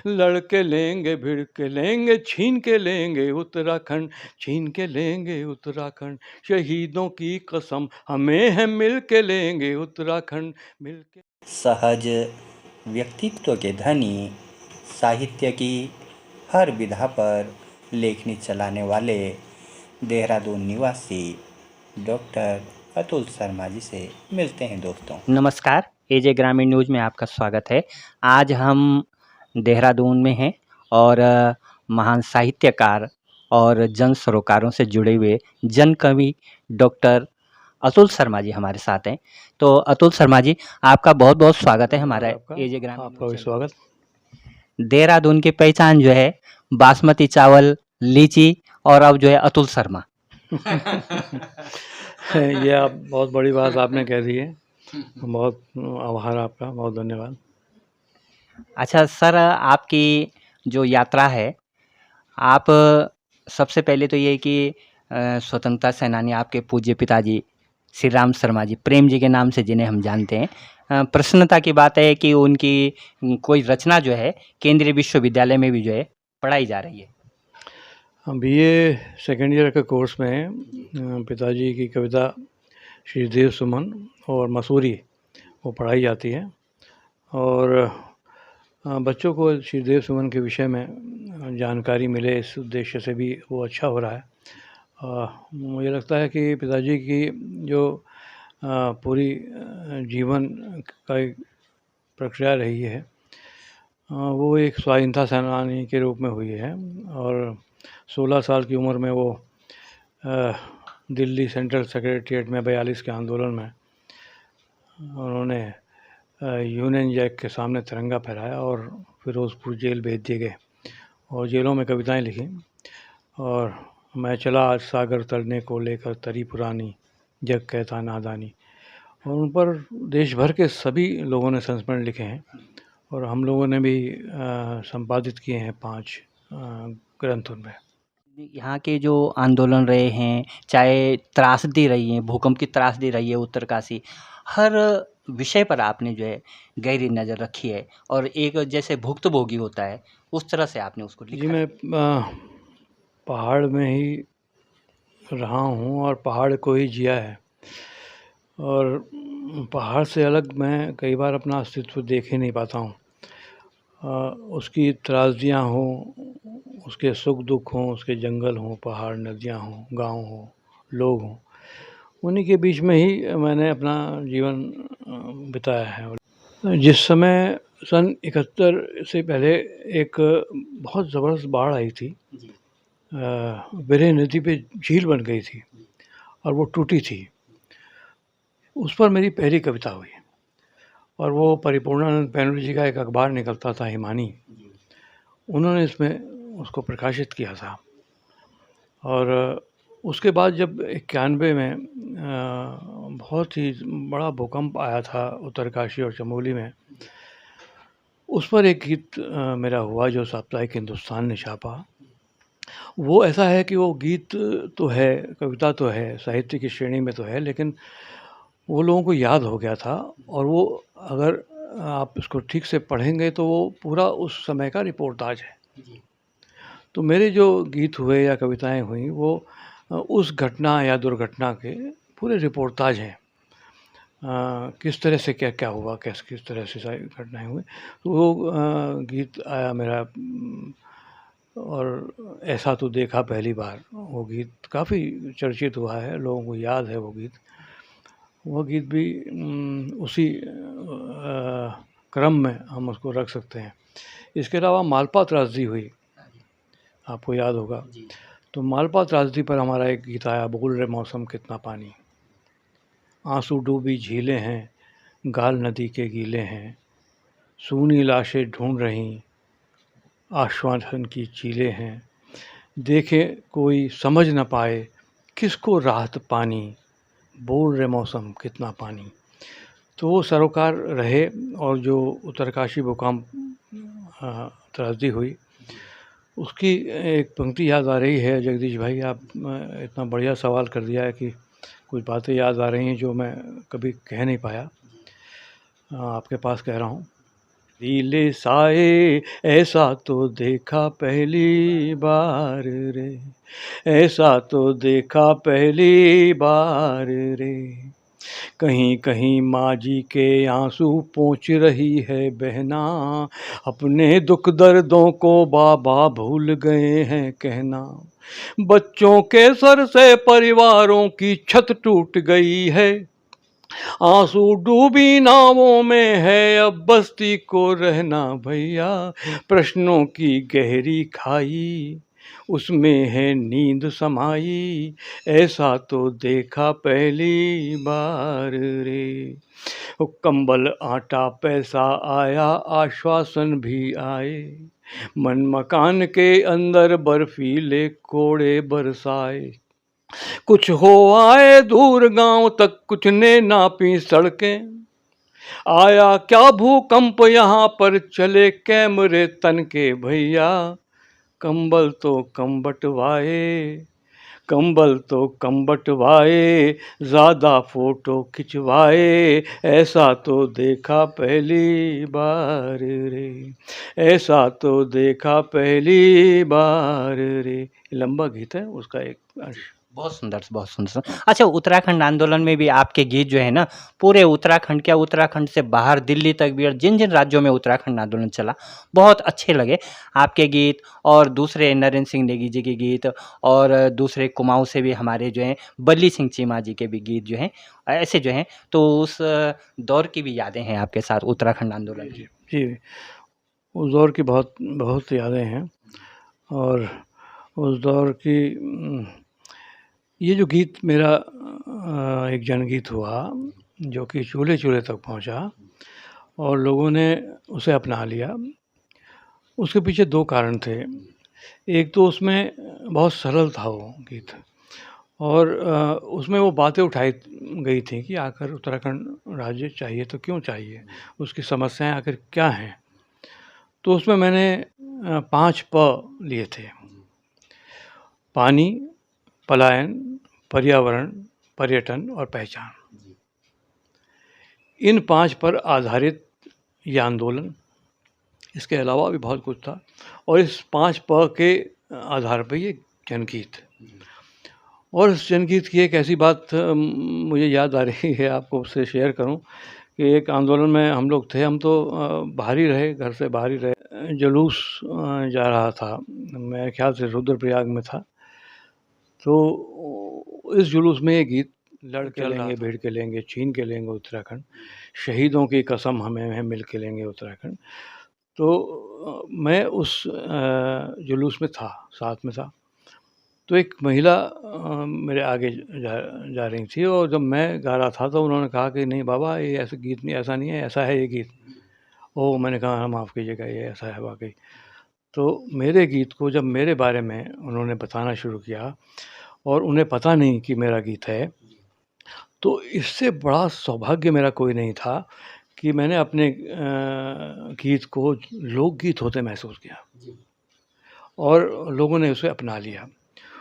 लड़के लेंगे भिड़ के लेंगे, छीन के लेंगे उत्तराखंड, छीन के लेंगे उत्तराखंड। शहीदों की कसम हमें है, मिल के लेंगे उत्तराखंड, मिल के। सहज व्यक्तित्व के धनी, साहित्य की हर विधा पर लेखनी चलाने वाले देहरादून निवासी डॉक्टर अतुल शर्मा जी से मिलते हैं दोस्तों। नमस्कार, एजे ग्रामीण न्यूज़ में आपका स्वागत है। आज हम देहरादून में हैं और महान साहित्यकार और जन सरोकारों से जुड़े हुए जन कवि डॉक्टर अतुल शर्मा जी हमारे साथ हैं। तो अतुल शर्मा जी, आपका बहुत बहुत स्वागत है हमारा एजे ग्रामीण आपका भी स्वागत। देहरादून की पहचान जो है बासमती चावल, लीची और अब जो है अतुल शर्मा। ये आप बहुत बड़ी बात आपने कह दी है, बहुत आभार आपका, बहुत धन्यवाद। अच्छा सर, आपकी जो यात्रा है, आप सबसे पहले तो ये कि स्वतंत्रता सेनानी आपके पूज्य पिताजी श्री राम शर्मा जी, प्रेम जी के नाम से जिन्हें हम जानते हैं, प्रसन्नता की बात है कि उनकी कोई रचना जो है केंद्रीय विश्वविद्यालय में भी जो है पढ़ाई जा रही है। BA सेकेंड ईयर के कोर्स में पिताजी की कविता श्री देव सुमन और मसूरी वो पढ़ाई जाती है, और बच्चों को श्री देव सुमन के विषय में जानकारी मिले, इस उद्देश्य से भी वो अच्छा हो रहा है। मुझे लगता है कि पिताजी की जो पूरी जीवन का एक प्रक्रिया रही है, वो एक स्वाधीनता सेनानी के रूप में हुई है, और 16 साल की उम्र में वो दिल्ली सेंट्रल सेक्रेटेरिएट में 42 के आंदोलन में उन्होंने यूनियन जैक के सामने तिरंगा फहराया और फिरोज़पुर जेल भेज दिए गए, और जेलों में कविताएं लिखी। और मैं चला आज सागर तरने को लेकर तरी पुरानी, जग कहता नादानी, और उन पर देश भर के सभी लोगों ने संस्मरण लिखे हैं, और हम लोगों ने भी संपादित किए हैं 5 ग्रंथ उनमें। यहाँ के जो आंदोलन रहे हैं, चाहे त्रासदी रही है, भूकंप की त्रासदी रही है उत्तरकाशी, हर विषय पर आपने जो है गहरी नज़र रखी है, और एक जैसे भुक्तभोगी होता है उस तरह से आपने उसको जी, लिखा है। मैं पहाड़ में ही रहा हूँ और पहाड़ को ही जिया है, और पहाड़ से अलग मैं कई बार अपना अस्तित्व देख ही नहीं पाता हूँ। उसकी त्रासदियाँ हों, उसके सुख दुख हों, उसके जंगल हों, पहाड़, नदियाँ हों, गाँव हों, लोग हों, उन्हीं के बीच में ही मैंने अपना जीवन बिताया है। जिस समय सन 71 से पहले एक बहुत ज़बरदस्त बाढ़ आई थी, बिरह नदी पे झील बन गई थी और वो टूटी थी, उस पर मेरी पहली कविता हुई, और वो परिपूर्णानंद बैनर्जी जी का एक अखबार निकलता था हिमानी, उन्होंने इसमें उसको प्रकाशित किया था। और उसके बाद जब 91 में बहुत ही बड़ा भूकंप आया था उत्तरकाशी और चमोली में, उस पर एक गीत मेरा हुआ जो साप्ताहिक हिंदुस्तान ने छापा। वो ऐसा है कि वो गीत तो है, कविता तो है, साहित्य की श्रेणी में तो है, लेकिन वो लोगों को याद हो गया था, और वो अगर आप इसको ठीक से पढ़ेंगे तो वो पूरा उस समय का रिपोर्टाज है। तो मेरे जो गीत हुए या कविताएं हुई वो उस घटना या दुर्घटना के पूरे रिपोर्टाज हैं। किस तरह से क्या क्या हुआ, किस तरह से सारी घटनाएं हुई, तो वो गीत आया मेरा, और ऐसा तो देखा पहली बार, वो गीत काफ़ी चर्चित हुआ है, लोगों को याद है वो गीत। वो गीत भी उसी क्रम में हम उसको रख सकते हैं। इसके अलावा मालपा त्रासदी हुई, आपको याद होगा, तो मालपा त्रासदी पर हमारा एक गीत आया, बोल रहे मौसम कितना पानी, आंसू डूबी झीलें हैं, गाल नदी के गीले हैं, सूनी लाशें ढूंढ रहीं, आश्वासन की चीलें हैं, देखे कोई समझ न पाए, किसको राहत पानी, बोल रहे मौसम कितना पानी। तो वो सरोकार रहे, और जो उत्तरकाशी भूकंप त्रासदी हुई, उसकी एक पंक्ति याद आ रही है। जगदीश भाई, आप इतना बढ़िया सवाल कर दिया है कि कुछ बातें याद आ रही हैं जो मैं कभी कह नहीं पाया, आपके पास कह रहा हूँ। नीले साए ऐसा तो देखा पहली बार रे, ऐसा तो देखा पहली बार रे। कहीं कहीं माँ जी के आंसू पोंछ रही है बहना, अपने दुख दर्दों को बाबा भूल गए हैं कहना। बच्चों के सर से परिवारों की छत टूट गई है, आंसू डूबी नावों में है अब बस्ती को रहना भैया। प्रश्नों की गहरी खाई उसमें है नींद समाई, ऐसा तो देखा पहली बार रे। कंबल आटा पैसा आया आश्वासन भी आए, मन मकान के अंदर बर्फीले कोड़े बरसाए। कुछ हो आए दूर गांव तक कुछ ने नापी सड़कें, आया क्या भूकंप यहाँ पर चले कैमरे तन के भैया। कंबल तो कम बटवाए, कंबल तो कम बटवाए, ज़्यादा फोटो खिंचवाए, ऐसा तो देखा पहली बार रे, ऐसा तो देखा पहली बार रे। लंबा गीत है, उसका एक अंश। बहुत सुंदर, बहुत सुंदर। अच्छा, उत्तराखंड आंदोलन में भी आपके गीत जो है ना, पूरे उत्तराखंड, क्या उत्तराखंड से बाहर दिल्ली तक भी, और जिन-जिन राज्यों में उत्तराखंड आंदोलन चला, बहुत अच्छे लगे आपके गीत। और दूसरे नरेंद्र सिंह नेगी जी के गीत, और दूसरे कुमाऊँ से भी हमारे जो हैं बल्ली सिंह चीमा जी के भी गीत जो हैं, ऐसे जो हैं, तो उस दौर की भी यादें हैं आपके साथ उत्तराखंड आंदोलन की? जी, उस दौर की बहुत बहुत यादें हैं। और उस दौर की ये जो गीत मेरा एक जनगीत हुआ जो कि चूल्हे-चूल्हे तक पहुँचा और लोगों ने उसे अपना लिया। उसके पीछे 2 कारण थे। एक तो उसमें बहुत सरल था वो गीत, और उसमें वो बातें उठाई गई थी कि आखिर उत्तराखंड राज्य चाहिए तो क्यों चाहिए? उसकी समस्याएँ आखिर क्या हैं? तो उसमें मैंने 5 प लिए थे। पानी, पलायन, पर्यावरण, पर्यटन और पहचान। इन 5 पर आधारित ये आंदोलन, इसके अलावा भी बहुत कुछ था, और इस 5 प के आधार पे ये जनगीत। और इस जनगीत की एक ऐसी बात मुझे याद आ रही है, आपको उससे शेयर करूं कि एक आंदोलन में हम लोग थे, हम तो बाहर ही रहे, घर से बाहर ही रहे। जुलूस जा रहा था, मेरे ख्याल से रुद्रप्रयाग में था। तो इस जुलूस में ये गीत, लड़ के लेंगे, भिड़ के लेंगे, छीन के लेंगे उत्तराखंड, शहीदों की कसम हमें है मिल के लेंगे उत्तराखंड। तो मैं उस जुलूस में था, साथ में था। तो एक महिला मेरे आगे जा रही थी, और जब मैं गा रहा था तो उन्होंने कहा कि नहीं बाबा, ये ऐसा गीत नहीं, ऐसा नहीं है, ऐसा है ये गीत। ओह! मैंने कहा हाँ, माफ़ कीजिएगा, ये ऐसा है वाक़ई। तो मेरे गीत को जब मेरे बारे में उन्होंने बताना शुरू किया, और उन्हें पता नहीं कि मेरा गीत है, तो इससे बड़ा सौभाग्य मेरा कोई नहीं था कि मैंने अपने गीत को लोकगीत होते महसूस किया, और लोगों ने उसे अपना लिया।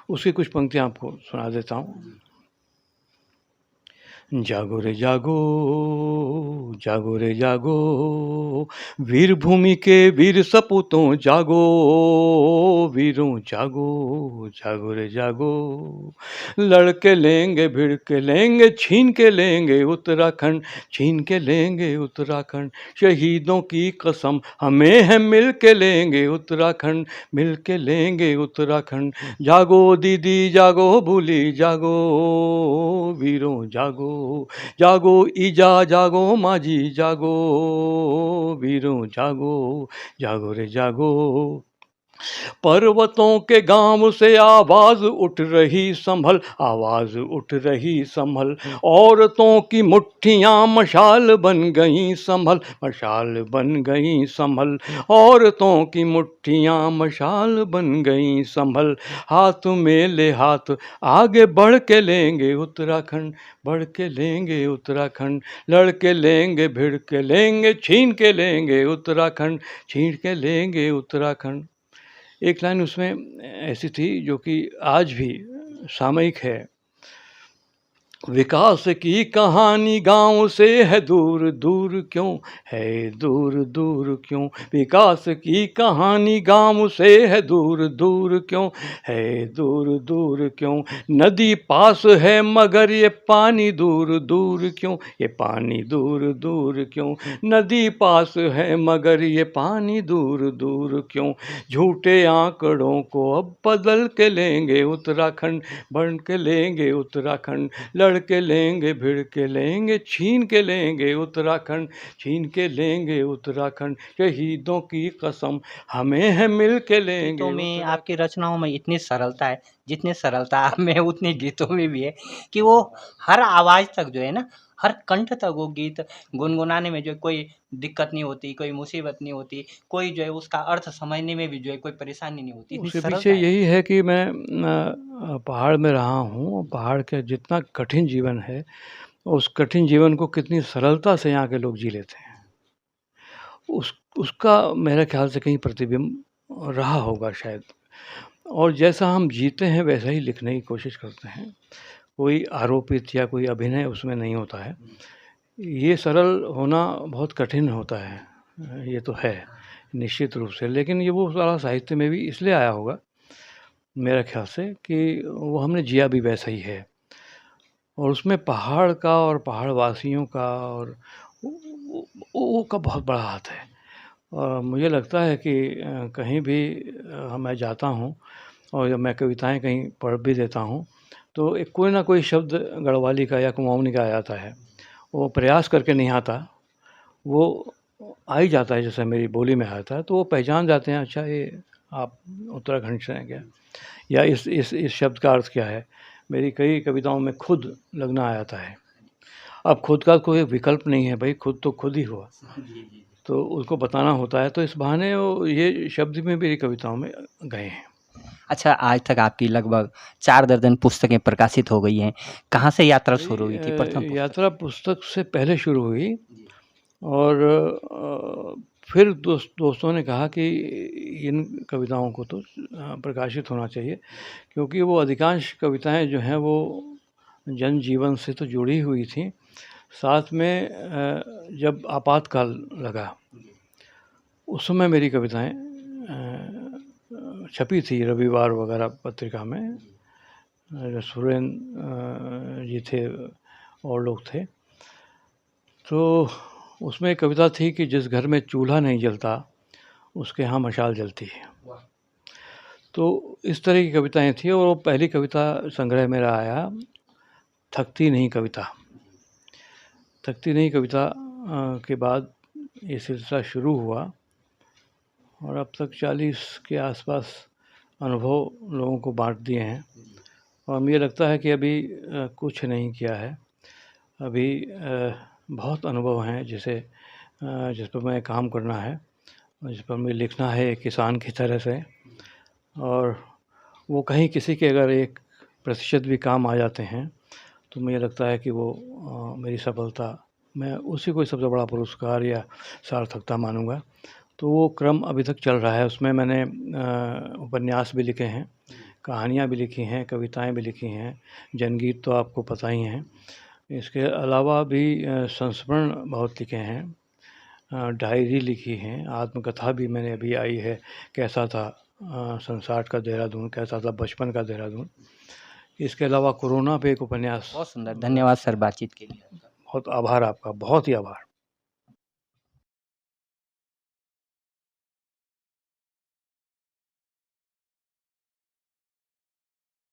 उसकी कुछ पंक्तियाँ आपको सुना देता हूँ। जागो रे जागो, जागो रे जागो, वीर भूमि के वीर सपूतों जागो, वीरों जागो, जागो रे जागो, लड़ के लेंगे, भिड़ के लेंगे, छीन के लेंगे उत्तराखंड, छीन के लेंगे उत्तराखंड, शहीदों की कसम हमें है मिल के लेंगे उत्तराखंड, मिल के लेंगे उत्तराखंड। जागो दीदी जागो, भूली जागो, वीरों जागो, जागो ईजा जागो, माझी जागो, वीरों जागो, जागो रे जागो। पर्वतों के गांव से आवाज उठ रही संभल, आवाज उठ रही संभल, औरतों की मुट्ठियां मशाल बन गई संभल, मशाल बन गई संभल, औरतों की मुट्ठियां मशाल बन गई संभल। हाथ में ले हाथ आगे बढ़ के लेंगे उत्तराखंड, बढ़ के लेंगे उत्तराखंड, लड़ के लेंगे, भिड़ के लेंगे, छीन के लेंगे उत्तराखंड, छीन के लेंगे उत्तराखंड। एक लाइन उसमें ऐसी थी जो कि आज भी सामयिक है। विकास की कहानी गांव से है दूर दूर क्यों, है दूर दूर क्यों। विकास की कहानी गांव से है दूर दूर क्यों, है दूर दूर क्यों। नदी पास है मगर ये पानी दूर दूर क्यों, ये पानी दूर दूर क्यों। नदी पास है मगर ये पानी दूर दूर क्यों। झूठे आंकड़ों को अब बदल के लेंगे उत्तराखंड, बन के लेंगे उत्तराखंड। लड़ के लेंगे, भिड़ के लेंगे, छीन के लेंगे उत्तराखंड, छीन के लेंगे उत्तराखंड। शहीदों की कसम हमें है, मिल के लेंगे गीतों में उत्तराखंड। आपकी रचनाओं में इतनी सरलता है, जितनी सरलता आप में उतनी गीतों में भी है कि वो हर आवाज़ तक जो है ना, हर कंठ तक वो गीत गुनगुनाने में जो है कोई दिक्कत नहीं होती, कोई मुसीबत नहीं होती, कोई जो है उसका अर्थ समझने में भी जो है कोई परेशानी नहीं होती, इतनी उसके सरलता पीछे है। यही है कि मैं पहाड़ में रहा हूँ। पहाड़ का जितना कठिन जीवन है, उस कठिन जीवन को कितनी सरलता से यहाँ के लोग जी लेते हैं, उसका मेरे ख्याल से कहीं प्रतिबिंब रहा होगा शायद। और जैसा हम जीते हैं वैसा ही लिखने की कोशिश करते हैं। कोई आरोपित या कोई अभिनय उसमें नहीं होता है। ये सरल होना बहुत कठिन होता है, ये तो है निश्चित रूप से। लेकिन ये वो सारा साहित्य में भी इसलिए आया होगा मेरे ख्याल से कि वो हमने जिया भी वैसा ही है। और उसमें पहाड़ का और पहाड़ वासियों का और वो का बहुत बड़ा हाथ है। और मुझे लगता है कि कहीं भी मैं जाता हूँ और जब मैं कविताएं कहीं पढ़ भी देता हूँ, तो एक कोई ना कोई शब्द गढ़वाली का या कुमाऊनी का आ जाता है। वो प्रयास करके नहीं आता, वो आ ही जाता है, जैसे मेरी बोली में आता है, तो वो पहचान जाते हैं, अच्छा ये आप उत्तराखंड से हैं क्या, या इस शब्द का अर्थ क्या है। मेरी कई कविताओं में खुद लगना आ जाता है। अब खुद का कोई विकल्प नहीं है भाई, खुद तो खुद ही हुआ, तो उसको बताना होता है। तो इस बहाने वो ये शब्द में मेरी कविताओं में गए हैं। अच्छा, आज तक आपकी लगभग 4 दर्जन पुस्तकें प्रकाशित हो गई हैं। कहाँ से यात्रा शुरू हुई थी प्रथम पुस्तक? यात्रा पुस्तक से पहले शुरू हुई, और फिर दोस्तों ने कहा कि इन कविताओं को तो प्रकाशित होना चाहिए, क्योंकि वो अधिकांश कविताएं जो हैं वो जनजीवन से तो जुड़ी हुई थी। साथ में जब आपातकाल लगा उस समय मेरी कविताएं छपी थी रविवार वगैरह पत्रिका में। सुरेंद्र जी थे और लोग थे, तो उसमें एक कविता थी कि जिस घर में चूल्हा नहीं जलता उसके यहाँ मशाल जलती है। तो इस तरह की कविताएं थी, और वो पहली कविता संग्रह मेरा आया थकती नहीं कविता। थकती नहीं कविता के बाद ये सिलसिला शुरू हुआ, और अब तक 40 के आसपास अनुभव लोगों को बांट दिए हैं। और मुझे लगता है कि अभी कुछ नहीं किया है, अभी बहुत अनुभव हैं जिस पर मैं काम करना है, और जिस पर मुझे लिखना है एक किसान की तरह से। और वो कहीं किसी के अगर 1% भी काम आ जाते हैं तो मुझे लगता है कि वो मेरी सफलता, मैं उसी को सबसे बड़ा पुरस्कार या सार्थकता मानूँगा। तो वो क्रम अभी तक चल रहा है। उसमें मैंने उपन्यास भी लिखे हैं, कहानियाँ भी लिखी हैं, कविताएं भी लिखी हैं, जनगीत तो आपको पता ही हैं। इसके अलावा भी संस्मरण बहुत लिखे हैं, डायरी लिखी हैं, आत्मकथा भी मैंने अभी आई है, कैसा था 67 का देहरादून, कैसा था बचपन का देहरादून। इसके अलावा कोरोना पे एक उपन्यास। बहुत सुंदर, धन्यवाद सर बातचीत के लिए। बहुत आभार आपका, बहुत ही आभार।